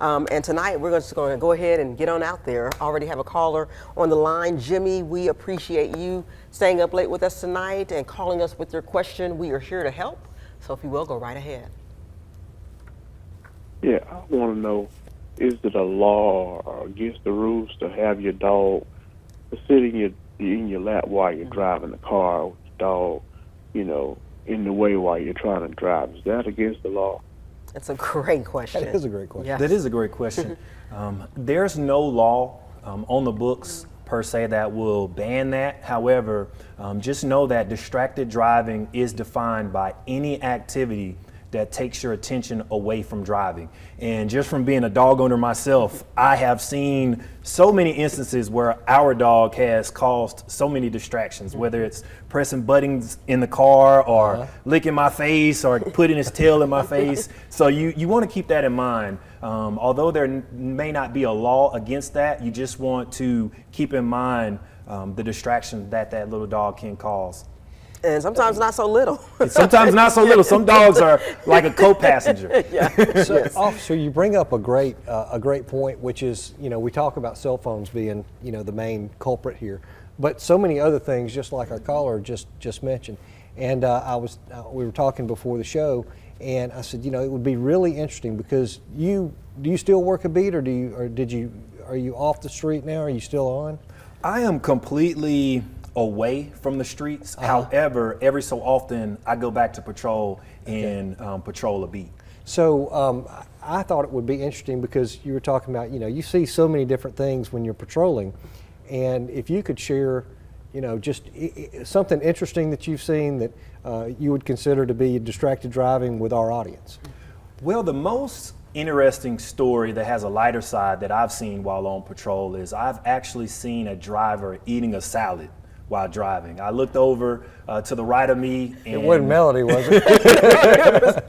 And tonight we're just going to go ahead and get on out there. Already have a caller on the line. Jimmy, we appreciate you staying up late with us tonight and calling us with your question. We are here to help. So if you will, go right ahead. Yeah, I want to know, is it a law or against the rules to have your dog sitting in your lap while you're driving the car with the dog, in the way while you're trying to drive? Is that against the law? That's a great question. That is a great question. Yes. That is a great question. There's no law on the books per se that will ban that. However, just know that distracted driving is defined by any activity that takes your attention away from driving. And just from being a dog owner myself, I have seen so many instances where our dog has caused so many distractions, whether it's pressing buttons in the car or licking my face or putting his tail in my face. So you want to keep that in mind. Although there may not be a law against that, you just want to keep in mind the distraction that little dog can cause. And sometimes not so little. Sometimes not so little. Some dogs are like a co-passenger. So, Officer, you bring up a great point, which is, we talk about cell phones being, the main culprit here, but so many other things, just like our caller just mentioned. And we were talking before the show, and I said, it would be really interesting because do you still work a beat, or are you off the street now? Are you still on? I am completely away from the streets. However, every so often I go back to patrol and patrol a beat. So I thought it would be interesting because you were talking about, you see so many different things when you're patrolling, and if you could share, just something interesting that you've seen that you would consider to be distracted driving with our audience. Well, the most interesting story that has a lighter side that I've seen while on patrol is I've actually seen a driver eating a salad while driving. I looked over to the right of me, and it wasn't Melody, was it?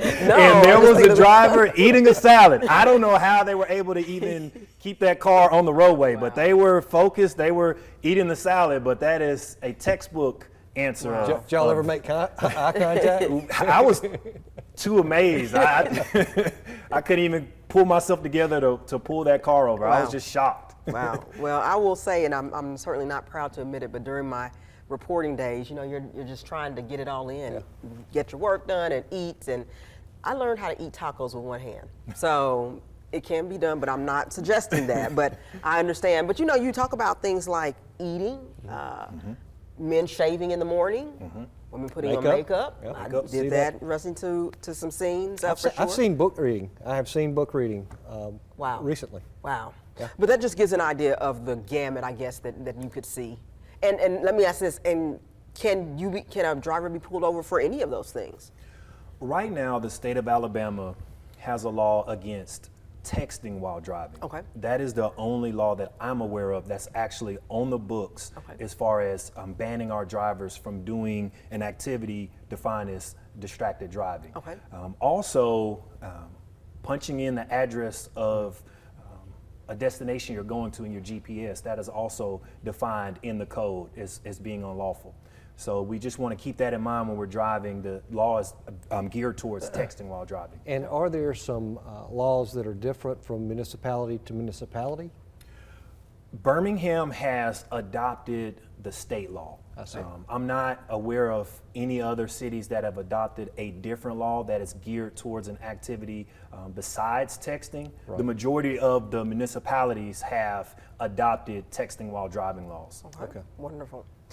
And there was a driver eating a salad. I don't know how they were able to even keep that car on the roadway, but they were focused. They were eating the salad, but that is a textbook answer. Did y'all ever make eye contact? I was too amazed. I couldn't even pull myself together to pull that car over. I was just shocked. Wow. Well, I will say, and I'm certainly not proud to admit it, but during my reporting days, you're just trying to get it all in, get your work done and eat. And I learned how to eat tacos with one hand. So it can be done, but I'm not suggesting that. But I understand. But you talk about things like eating, men shaving in the morning, women putting on makeup. Yep. I did that, rushing to some scenes. I've seen book reading. I have seen book reading recently. Wow. Yeah. But that just gives an idea of the gamut, I guess, that you could see. And let me ask this, and can a driver be pulled over for any of those things? Right now, the state of Alabama has a law against texting while driving. Okay. That is the only law that I'm aware of that's actually on the books as far as banning our drivers from doing an activity defined as distracted driving. Okay. Also, punching in the address of a destination you're going to in your GPS, that is also defined in the code as being unlawful. So we just want to keep that in mind when we're driving. The law is geared towards texting while driving. And are there some laws that are different from municipality to municipality? Birmingham has adopted the state law. I see. I'm not aware of any other cities that have adopted a different law that is geared towards an activity besides texting. Right. The majority of the municipalities have adopted texting while driving laws. Okay. Wonderful.